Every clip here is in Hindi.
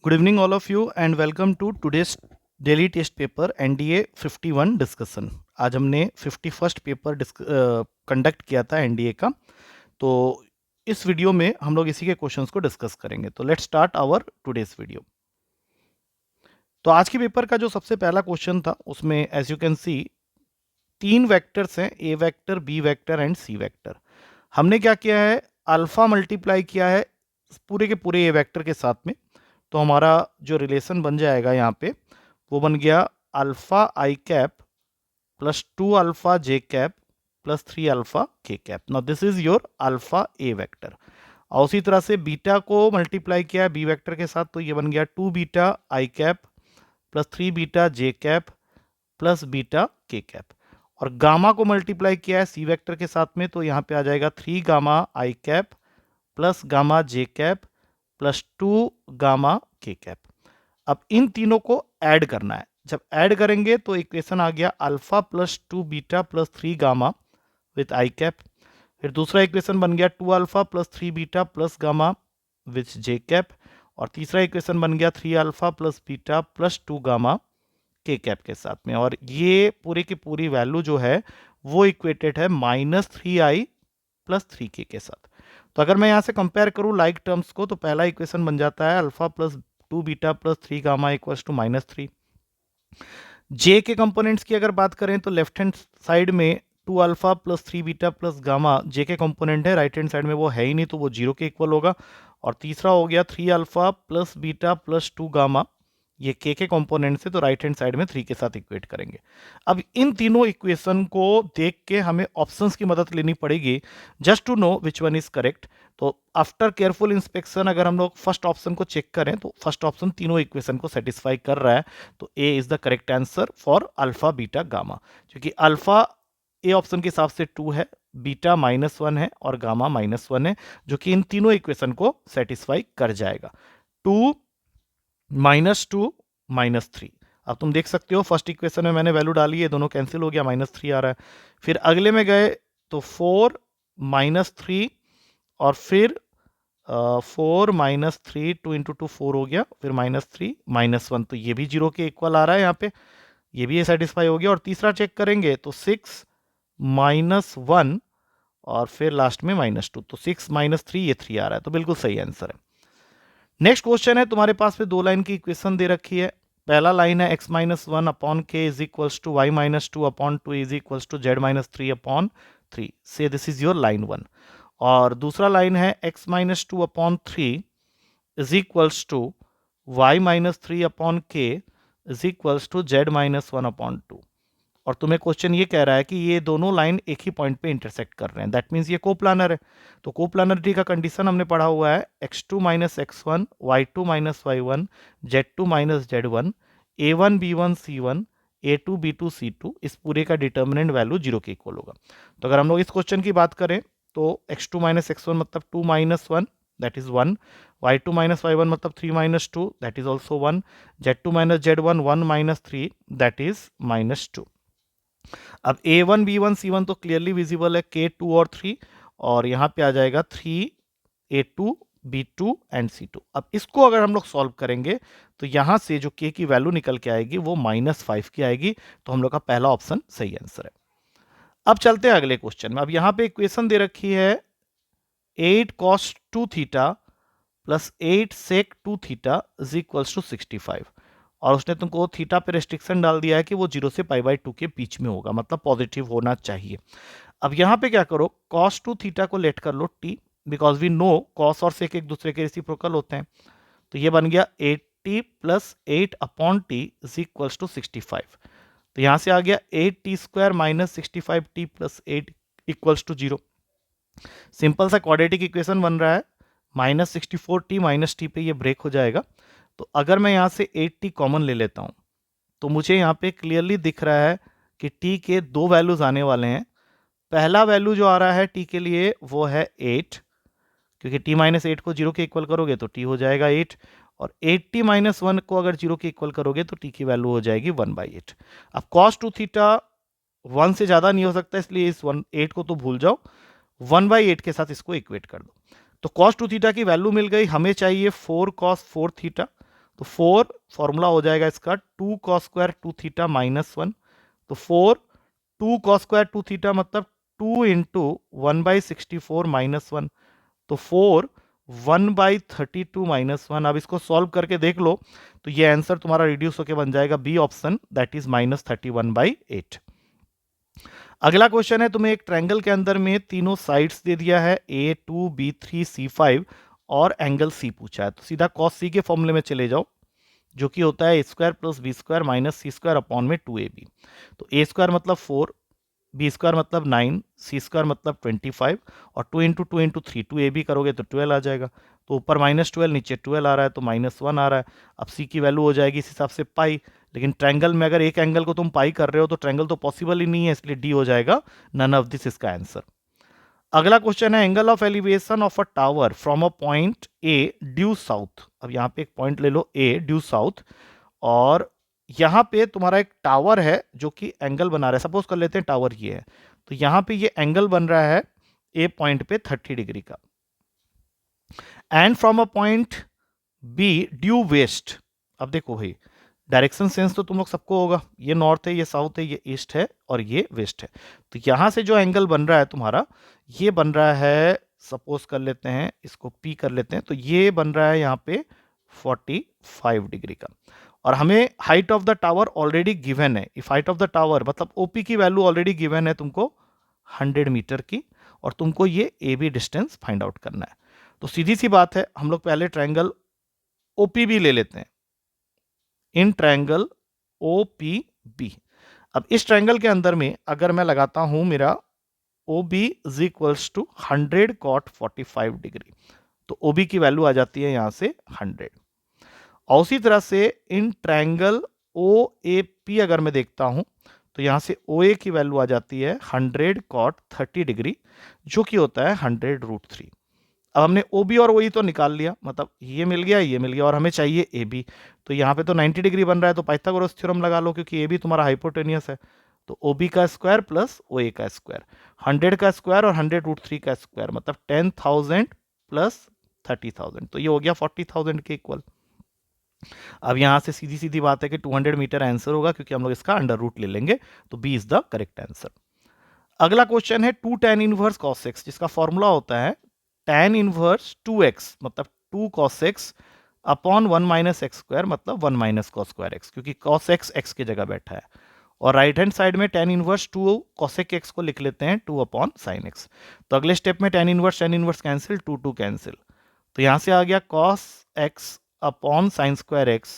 Good evening, all of you, and welcome to today's daily test paper NDA 51 discussion. आज हमने 51st पेपर कंडक्ट किया था एनडीए का। तो इस वीडियो में हम लोग इसी के क्वेश्चंस को डिस्कस करेंगे। तो let's start our today's video. तो आज के पेपर का जो सबसे पहला क्वेश्चन था उसमें as you can see 3 vectors हैं, A vector, B vector and C vector. हमने क्या किया है, अल्फा मल्टीप्लाई किया है पूरे के पूरे ए वेक्टर के साथ में। तो हमारा जो रिलेशन बन जाएगा यहाँ पे वो बन गया alpha I cap plus 2 alpha J cap plus 3 alpha K cap. Now this is your alpha A vector. और उसी तरह से बीटा को मल्टीप्लाई किया है बी वेक्टर के साथ, तो ये बन गया 2 बीटा आई कैप प्लस 3 बीटा जे कैप प्लस बीटा के कैप। और गामा को मल्टीप्लाई किया है सी वेक्टर के साथ में, तो यहाँ पे आ जाएगा 3 गामा आई कैप प्लस गामा जे कैप प्लस 2 गामा के कैप। अब इन तीनों को ऐड करना है। जब ऐड करेंगे तो इक्वेशन आ गया alpha plus 2 beta plus 3 gamma with I cap. फिर दूसरा इक्वेशन बन गया 2 alpha plus 3 beta plus gamma with J cap. और तीसरा इक्वेशन बन गया 3 alpha plus beta plus 2 gamma के कैप के साथ में। और ये पूरी की पूरी वैल्यू जो है वो इक्वेटेड है -3i प्लस 3k के साथ। तो अगर मैं यहाँ से कंपेयर करूँ लाइक टर्म्स को, तो पहला इक्वेशन बन जाता है alpha plus 2 beta plus 3 gamma equals to -3। J के कंपोनेंट्स की अगर बात करें तो लेफ्ट हैंड साइड में 2 alpha plus 3 beta plus gamma J के कंपोनेंट है, राइट हैंड साइड में वो है ही नहीं, तो वो 0 के इक्वल होगा। और तीसरा हो गया 3 alpha plus beta plus 2 gamma, ये के कंपोनेंट से, तो राइट हैंड साइड में 3 के साथ इक्वेट करेंगे। अब इन तीनों इक्वेशन को देख के हमें ऑप्शंस की मदद लेनी पड़ेगी just to know which one is correct. तो आफ्टर केयरफुल इंस्पेक्शन अगर हम लोग फर्स्ट ऑप्शन को चेक करें तो फर्स्ट ऑप्शन तीनों इक्वेशन को सेटिस्फाई कर रहा है, तो A is the correct answer for alpha beta gamma. क्योंकि अल्फा ए ऑप्शन के हिसाब से 2 है, बीटा -1 है और गामा -1 है, जो कि इन तीनों इक्वेशन को सेटिस्फाई कर जाएगा। 2 -2 -3। अब तुम देख सकते हो फर्स्ट इक्वेशन में मैंने वैल्यू डाली है, दोनों कैंसिल हो गया, -3 आ रहा है। फिर अगले में गए तो 4 -3 और फिर 4 -3 2 इंटू 2 4 हो गया, फिर -3 -1, तो ये भी 0 के इक्वल आ रहा है यहाँ पे, ये भी सेटिस्फाई हो गया। और तीसरा चेक करेंगे तो 6 -1 और फिर लास्ट में -2, तो 6 -3 ये 3 आ रहा है, तो बिल्कुल सही आंसर है। नेक्स्ट क्वेश्चन है, तुम्हारे पास पे 2 लाइन की इक्वेशन दे रखी है। पहला लाइन है x-1 upon k is equals to y-2 upon 2 is equals to z-3 upon 3, say this is your line 1। और दूसरा लाइन है x-2 upon 3 is equals to y-3 upon k is equals to z-1 upon 2। और तुम्हें क्वेश्चन ये कह रहा है कि ये दोनों लाइन एक ही पॉइंट पे इंटरसेक्ट कर रहे हैं, दैट मीन्स ये कोप्लानर है। तो कोप्लानरिटी का कंडीशन हमने पढ़ा हुआ है x2 - x1 y2 - y1 z2 - z1 a1 b1 c1 a2 b2 c2, इस पूरे का डिटर्मिनेंट वैल्यू 0 के इक्वल होगा। तो अगर हम लोग इस क्वेश्चन की बात करें तो x2 - x1 मतलब 2 - 1 दैट इज 1, y2 - y1 मतलब 3 - 2 that is also 1, z2 - z1 1 - 3 that is -2। अब a1 b1 c1 तो क्लियरली विजिबल है, k 2 और 3, और यहाँ पे आ जाएगा 3 a2 b2 एंड c2। अब इसको अगर हम लोग सॉल्व करेंगे तो यहाँ से जो k की वैल्यू निकल के आएगी वो -5 की आएगी, तो हम लोग का पहला ऑप्शन सही आंसर है। अब चलते हैं अगले क्वेश्चन में। अब यहाँ पे इक्वेशन दे रखी है 8 cos 2 theta plus 8 sec 2 theta is equals to 65, और उसने तुमको थीटा पे रेस्ट्रिक्शन डाल दिया है कि वो 0 से π/2 के बीच में होगा, मतलब पॉजिटिव होना चाहिए। अब यहाँ पे क्या करो, cos 2 थीटा को लेट कर लो t, because we know cos और sec एक दूसरे के रेसिप्रोकल होते हैं। तो ये बन गया 80 plus 8 upon t is equals to 65। तो यहाँ से आ गया 8t² - 65t plus 8 equals to 0। Simple सा क्वाड्रेटिक इक्वेशन बन रहा है, -64t माइनस टी पे ये ब्रेक हो जाएगा। तो अगर मैं यहाँ से 8t कॉमन ले लेता हूँ तो मुझे यहाँ पे क्लियरली दिख रहा है कि t के 2 वैल्यूज आने वाले हैं। पहला वैल्यू जो आ रहा है t के लिए वो है 8, क्योंकि t - 8 को 0 के इक्वल करोगे तो t हो जाएगा 8, और 8t - 1 को अगर 0 के इक्वल करोगे तो t की वैल्यू हो जाएगी 1/8। अब cos 2 थीटा 1 से ज़्यादा नहीं हो सकता, इसलिए इस 8 को तो भूल जाओ, 1/8 के साथ इसको इक्वेट कर दो। तो cos 2 थीटा की वैल्यू मिल गई, हमें चाहिए 4 cos 4 थीटा। तो 4 फॉर्मूला हो जाएगा इसका 2 cos स्क्वायर 2 थीटा -1। तो 4 2 cos स्क्वायर 2 थीटा मतलब 2 इंटू 1/64 -1। तो 4 1/32 -1। अब इसको सॉल्व करके देख लो तो ये आंसर तुम्हारा रिड्यूस होकर बन जाएगा बी ऑप्शन, दैट इज -31/8। अगला क्वेश्चन है, तुम्हें एक ट्रायंगल के अंदर में तीनों साइड्स दे दिया है A2 B3 C5 और एंगल C पूछा है। तो सीधा cos C के फॉर्मूले में चले जाओ, जो कि होता है A² + B² - C² अपॉन में 2AB। तो A² मतलब 4, B² मतलब 9, C² मतलब 25 और 2 इंटू 2 इंटू 3 2AB करोगे तो 12 आ जाएगा। तो ऊपर -12 नीचे 12 आ रहा है तो -1 आ रहा है। अब C की वैल्यू हो जाएगी इस हिसाब से पाई, लेकिन ट्रायंगल में अगर एक एंगल को तुम पाई कर रहे हो तो ट्रायंगल तो पॉसिबल ही नहीं है, इसलिए डी हो जाएगा नन ऑफ दिस इसका आंसर। अगला क्वेश्चन है, angle of elevation of a tower from a point A due south. अब यहाँ पे एक पॉइंट ले लो ए ड्यू साउथ, और यहाँ पे तुम्हारा एक टावर है जो कि एंगल बना रहा है। सपोज कर लेते हैं टावर ये है, तो यहाँ पे ये एंगल बन रहा है ए पॉइंट पे 30 डिग्री का। And from a point B due west. अब देखो भाई डायरेक्शन सेंस तो तुम लोग सबको होगा, ये नॉर्थ है, ये साउथ है, ये ईस्ट है और ये वेस्ट है। तो यहां से जो एंगल बन रहा है तुम्हारा, ये बन रहा है, सपोज कर लेते हैं इसको P कर लेते हैं, तो ये बन रहा है यहाँ पे 45 डिग्री का। और हमें height of the tower already given है। If height of the tower मतलब OP की वैल्यू ऑलरेडी गिवन है तुमको 100 मीटर की, और तुमको ये AB डिस्टेंस फाइंड आउट करना है। तो सीधी सी बात है, हम लोग पहले ट्रायंगल OPB ले लेते हैं, इन ट्रायंगल OPB। अब इस ट्रायंगल के अंदर में अगर मैं लगाता हूं मेरा OB is equals to 100 cot 45 degree, तो OB की वैल्यू आ जाती है यहां से 100। और उसी तरह से इन ट्रायंगल OAP अगर मैं देखता हूं तो यहां से OA की वैल्यू आ जाती है 100 cot 30 डिग्री, जो कि होता है 100√3। अब हमने OB और OE तो निकाल लिया, मतलब ये मिल गया, ये मिल गया, और हमें चाहिए AB। तो यहाँ पे तो 90 डिग्री बन रहा है, तो पाइथागोरस थ्योरम लगा लो, क्योंकि AB तुम्हारा हाइपोटेनियस है। तो OB का स्क्वायर प्लस OA का स्क्वायर, 100 का स्क्वायर और 100√3 का स्क्वायर, मतलब 10,000 प्लस 30,000, तो ये हो गया 40,000 के इक्वल। अब यहाँ से सीधी सीधी बात है कि 200 मीटर आंसर होगा, क्योंकि हम लोग इसका अंडर रूट ले लेंगे, तो B is the correct answer. अगला क्वेश्चन है 2 tan इनवर्स cos x, जिसका फॉर्मूला होता है tan इनवर्स 2x मतलब 2 cos x upon 1 minus x square मतलब 1 माइनस cos स्क्वायर x, क्योंकि cos x x की जगह बैठा है। और राइट हैंड साइड में tan इनवर्स 2 cosec x को लिख लेते हैं 2 अपॉन sin x। तो अगले स्टेप में tan इनवर्स कैंसिल, 2 कैंसिल, तो यहां से आ गया cos x upon sine square x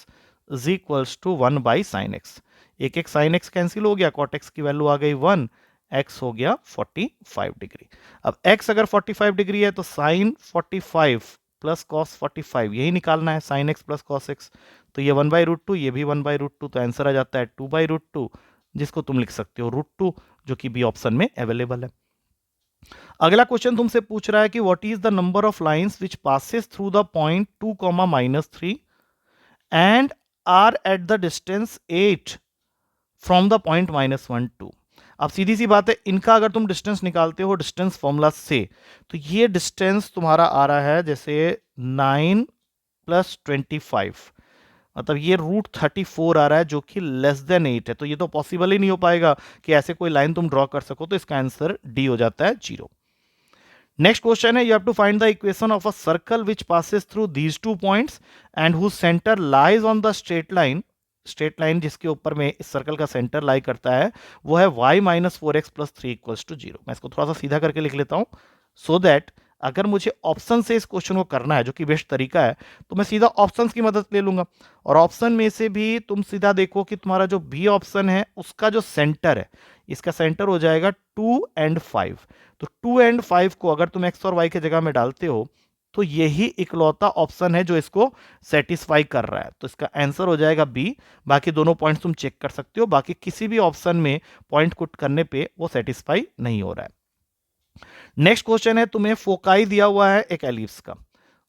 is equals to 1 by sine x. एक एक साइन x कैंसिल हो गया, cot x की वैल्यू आ गई 1, x हो गया 45 डिग्री। अब x अगर 45 डिग्री है तो साइन 45 प्लस कॉस 45 यही निकालना है, sine x plus cos x। तो ये 1/√2, ये भी 1/√2, तो आंसर आ जाता है 2/√2, जिसको तुम लिख सकते हो √2, जो कि बी ऑप्शन में अवेलेबल है। अगला क्वेश्चन तुमसे पूछ रहा है कि what is the number of lines which passes through the point 2, -3 and are at the distance 8 from the point -1, 2। अब सीधी सी बात है, इनका अगर तुम डिस्टेंस निकालते हो डिस्टेंस फॉर्मूला से, तो ये डिस्टेंस तुम्हारा आ रहा है जैसे 9 + 25, मतलब ये √34 आ रहा है, जो कि लेस देन 8 है। तो ये तो पॉसिबल ही नहीं हो पाएगा कि ऐसे कोई लाइन तुम ड्रॉ कर सको, तो इसका आंसर डी हो जाता है 0। नेक्स्ट क्वेश्चन है, you have to find the equation of a circle which passes through these 2 points and whose centre lies on the straight line. Straight line जिसके ऊपर में इस सर्कल का सेंटर लाई करता है वो है y - 4x + 3 = 0। मैं इसको थोड़ा सा सीधा करके लिख लेता हूं, सो दैट अगर मुझे ऑप्शन से इस क्वेश्चन को करना है, जो कि बेस्ट तरीका है, तो मैं सीधा ऑप्शंस की मदद ले लूंगा। और ऑप्शन में से भी तुम सीधा देखो कि तुम्हारा जो बी ऑप्शन है उसका जो सेंटर है, इसका सेंटर हो जाएगा 2 और 5। तो 2 और 5 को अगर तुम x और y की जगह में डालते हो तो यही इकलौता ऑप्शन है जो इसको सेटिस्फाई कर रहा है, तो इसका आंसर हो जाएगा बी। बाकी दोनों पॉइंट्स तुम चेक कर सकते हो, बाकी किसी भी ऑप्शन में पॉइंट पुट करने पे वो सेटिस्फाई नहीं हो रहा है। नेक्स्ट क्वेश्चन है, तुम्हें फोकाई दिया हुआ है एक एलिप्स का,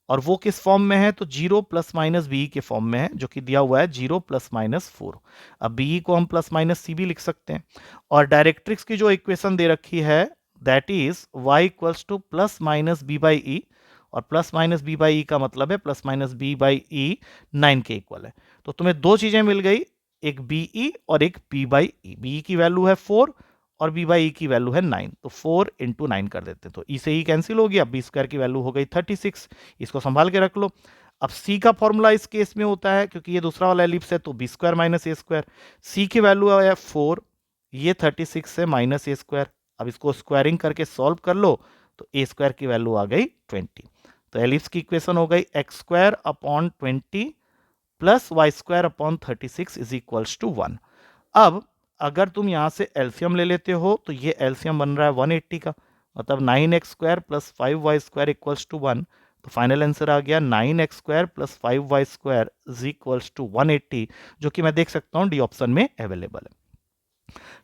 और वो किस फॉर्म में है, तो 0 ± बी के फॉर्म में है, जो कि दिया हुआ है 0 ± 4। अब बी को हम ± भी लिख सकते हैं। और डायरेक्ट्रिक्स की जो इक्वेशन दे रखी है दैट इज y = ±b/e, और plus minus B by E का मतलब है plus minus B by E 9 के इक्वल है। तो तुम्हें दो चीजें मिल गई, एक बी ई और एक बी बाई ई। बी की वैल्यू है 4 और बी बाई ई की वैल्यू है 9, तो 4 इंटू 9 कर देते, तो ई से ई कैंसिल हो गया, बी स्क्वायर की वैल्यू हो गई 36। इसको संभाल के रख लो। अब सी का फॉर्मूला इस केस में होता है, क्योंकि ये दूसरा वाला एलिप्स है, तो बी स्क्वायर माइनस ए स्क्वायर। सी की वैल्यू है 4, ये 36 है माइनस ए स्क्वायर। अब इसको स्क्वायरिंग करके सॉल्व कर लो, तो ए स्क्वायर की वैल्यू आ गई 20। तो एलिप्स की इक्वेशन हो गई x square upon 20 plus y square upon 36 is equals to 1। अब अगर तुम यहां से एलसीएम ले लेते हो तो ये एलसीएम बन रहा है 180 का, मतलब 9x square plus 5y square equals to 1। तो फाइनल आंसर आ गया 9x square plus 5y square is equals to 180, जो कि मैं देख सकता हूं डी ऑप्शन में अवेलेबल है।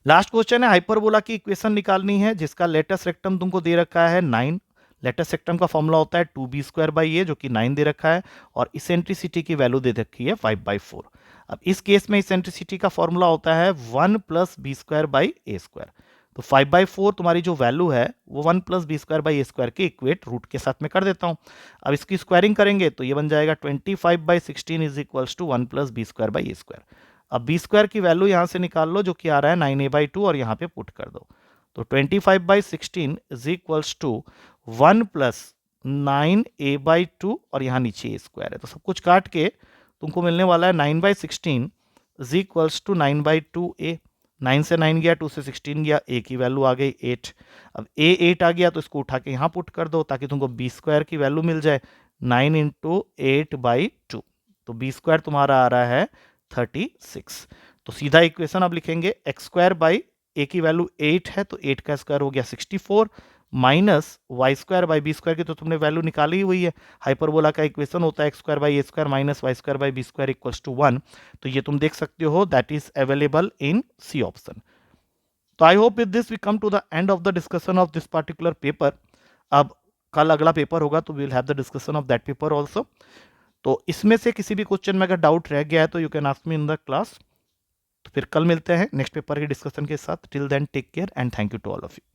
लास्ट क्वेश्चन है, हाइपरबोला की इक्वेशन निकालनी है जिसका लेटेस्ट रेक्टम तुमको दे रखा है 9। लेटेस्ट सेक्टम का फॉर्मूला होता है 2b स्क्वायर बाई ए, जो कि 9 दे रखा है, और इसेंट्रिसिटी की वैल्यू दे रखी है 5/4। अब इस केस में इसेंट्रिसिटी का फॉर्मूला होता है 1 plus B square by A square. तो 5/4 तुम्हारी जो वैल्यू है वो 1 plus B square by A square के इक्वेट रूट के साथ में कर देता हूं। अब इसकी स्क्वायरिंग करेंगे तो ये बन जाएगा 25/16 is equals to 1 plus B square by A square. अब बी स्क्वायर की वैल्यू यहां से निकाल लो, जो कि आ रहा है 9a/2, और यहां पे पुट कर दो। तो 25/16 is equals to 1 plus 9a/2, और यहाँ नीचे ए स्क्वायर है, तो सब कुछ काट के तुमको मिलने वाला है 9/16 इज इक्वल्स टू 9/2a। 9 से 9 गया, 2 से 16 गया, a की वैल्यू आ गई 8। अब a 8 आ गया तो इसको उठा के यहाँ पुट कर दो ताकि तुमको बी स्क्वायर की वैल्यू मिल जाए 9 इंटू 8/2। तो बी स्क्वायर तुम्हारा आ रहा है 36। तो सीधा इक्वेशन अब लिखेंगे एक्स स्क्वायर बाई ए की वैल्यू 8 है, तो 8 का स्क्वायर हो गया 64, minus Y square by B square की तो तुमने वैल्यू निकाली हुई है। हाइपरबोला का इक्वेशन होता है X square by A square minus Y square by B square equals to 1। तो ये तुम देख सकते हो, that is available in C option. तो I hope with this we come to the end of the discussion of this particular paper. अब कल अगला पेपर होगा तो we will have the discussion of that paper also. तो इसमें से किसी भी क्वेश्चन में अगर डाउट रह गया है तो you can ask me in the class. तो फिर कल मिलते हैं नेक्स्ट पेपर के डिस्कशन के साथ। Till then take care and thank you to all of you.